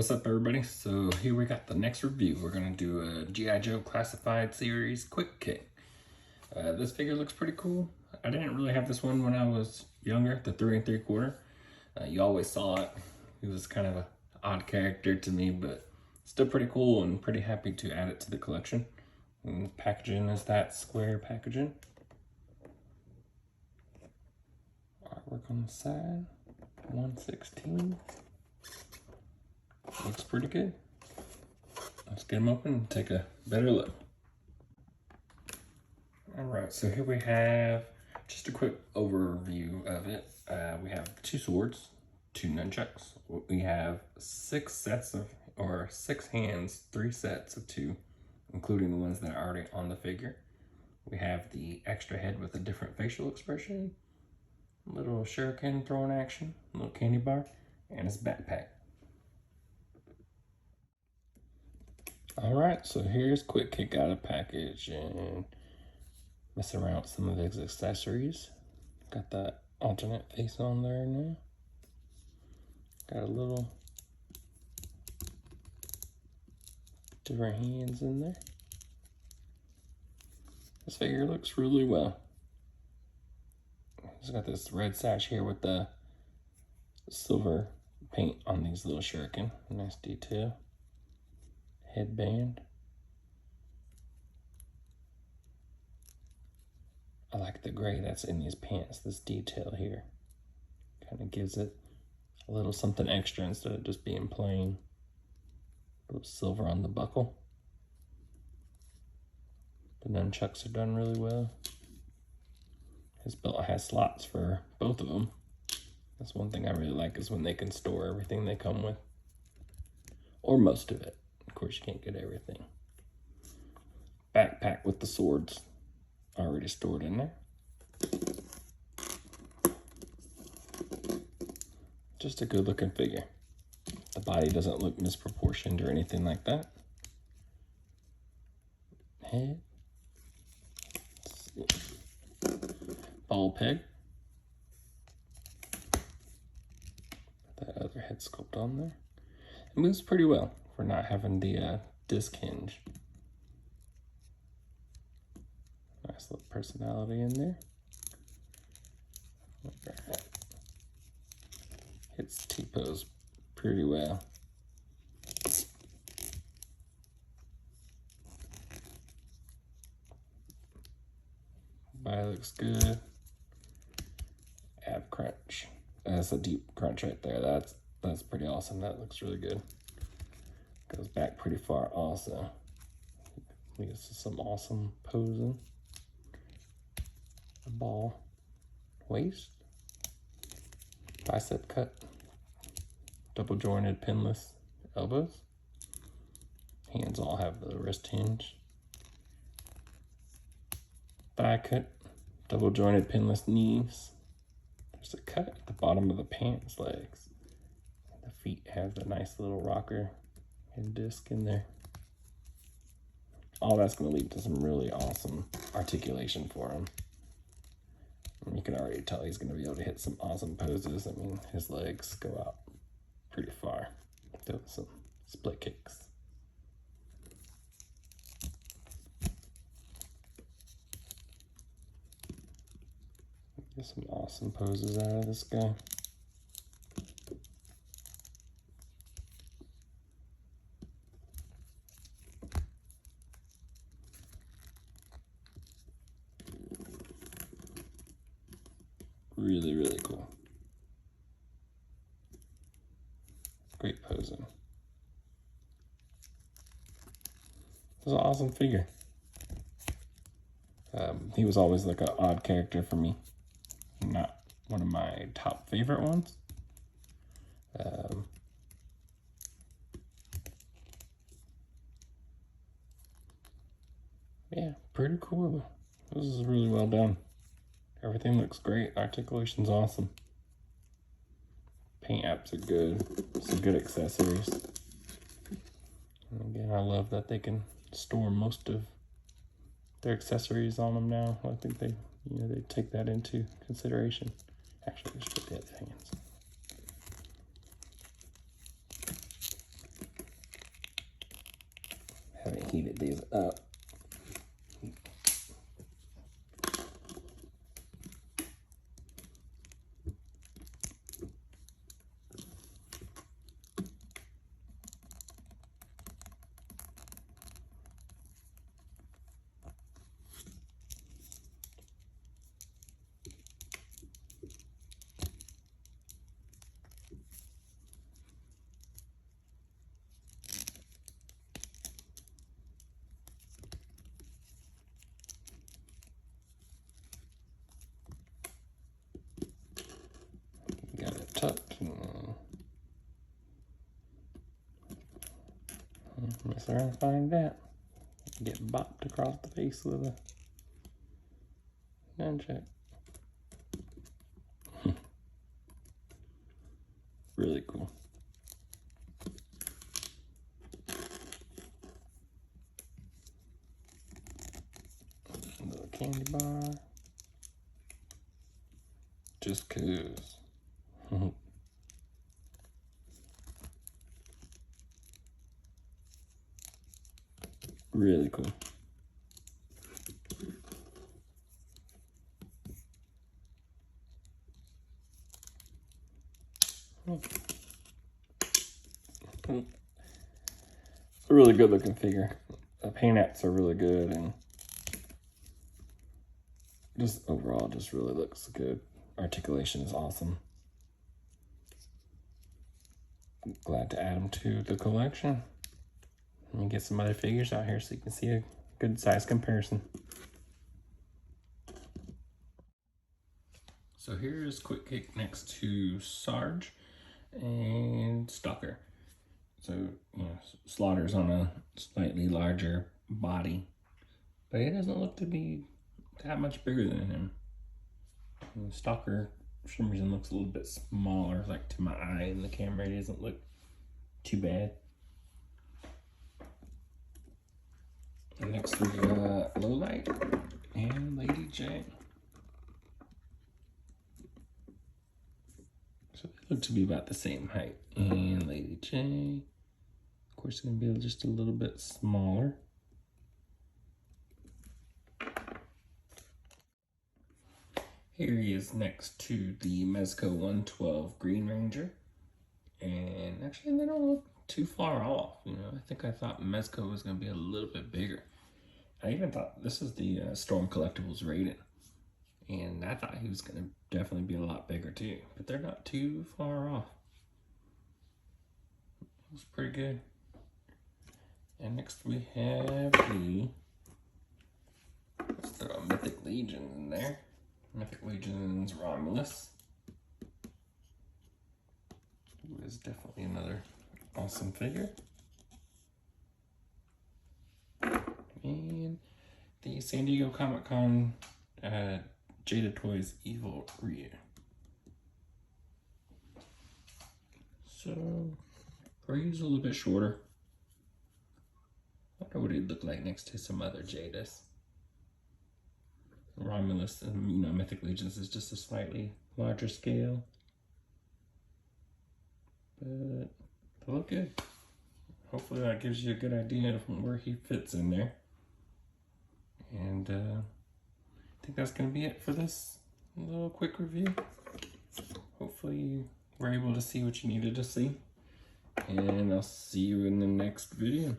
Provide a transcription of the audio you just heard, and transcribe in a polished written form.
what's up everybody? So here we got the next review. We're going to do a G.I. Joe Classified Series Quick Kick. This figure looks pretty cool. I didn't really have this one when I was younger, the 3 3/4. You always saw it. He was kind of an odd character to me, but still pretty cool and pretty happy to add it to the collection. And the packaging is that square packaging. Artwork on the side, 1/16. Looks pretty good. Let's get them open and take a better look. Alright, so here we have just a quick overview of it. We have 2 swords, 2 nunchucks. We have 6 sets of, or 6 hands, 3 sets of 2, including the ones that are already on the figure. We have the extra head with a different facial expression, a little shuriken throwing action, a little candy bar, and his backpack. Alright, so here's Quick Kick out of package and messing around with some of his accessories. Got that alternate face on there now. Got a little different hands in there. This figure looks really well. He's got this red sash here with the silver paint on these little shuriken. Nice detail. Headband. I like the gray that's in these pants, this detail here. Kind of gives it a little something extra instead of just being plain. A little silver on the buckle. The nunchucks are done really well. His belt has slots for both of them. That's one thing I really like, is when they can store everything they come with. Or most of it. Of course, you can't get everything. Backpack with the swords already stored in there. Just a good looking figure. The body doesn't look misproportioned or anything like that. Head. Ball peg. That other head sculpt on there. It moves pretty well for not having the disc hinge. Nice little personality in there. Hits T-pose pretty well. Body looks good. Ab crunch. That's a deep crunch right there. That's pretty awesome. That looks really good. Goes back pretty far also. Leads to some awesome posing. A ball waist. Bicep cut. Double jointed pinless elbows. Hands all have the wrist hinge. Thigh cut. Double jointed pinless knees. There's a cut at the bottom of the pants legs. The feet have a nice little rocker and disc in there. All that's going to lead to some really awesome articulation for him. And you can already tell he's going to be able to hit some awesome poses. I mean, his legs go out pretty far. Do some split kicks. Get some awesome poses out of this guy. Really, really cool. Great posing. It was an awesome figure. He was always like an odd character for me. Not one of my top favorite ones. Yeah, pretty cool. This is really well done. Everything looks great. Articulation's awesome. Paint apps are good. Some good accessories. And again, I love that they can store most of their accessories on them now. I think they take that into consideration. Actually, let's put the other hands. Haven't heated these up. Got it tucked. Mess around and find that. Get bopped across the face with a nunchuck. Really cool. A little candy bar. Just 'cause. Really cool. It's a really good looking figure. The paint apps are really good, and just overall just really looks good. Articulation is awesome. Glad to add them to the collection. Let me get some other figures out here so you can see a good size comparison. So here's Quick Kick next to Sarge and Stalker. So, you know, Slaughter's on a slightly larger body, but he doesn't look to be that much bigger than him. And Stalker, for some reason, looks a little bit smaller, like to my eye in the camera. It doesn't look too bad. And next we got Lowlight and Lady J. So they look to be about the same height. And Lady J, of course, going to be just a little bit smaller. Here he is next to the Mezco 112 Green Ranger. And actually, they don't look too far off. You know, I think I thought Mezco was going to be a little bit bigger. I even thought this is the Storm Collectibles rated. And I thought he was going to definitely be a lot bigger too. But they're not too far off. It's pretty good. And next we have the, let's throw a Mythic Legion in there. Mythic Legion's Romulus. Who is definitely another awesome figure. And the San Diego Comic-Con Jada Toys Evil Ryu. So, Ryu's a little bit shorter. I wonder what he'd look like next to some other Jadas. Romulus and, you know, Mythic Legions is just a slightly larger scale. But they look good. Hopefully that gives you a good idea of where he fits in there. And I think that's going to be it for this little quick review. Hopefully you were able to see what you needed to see. And I'll see you in the next video.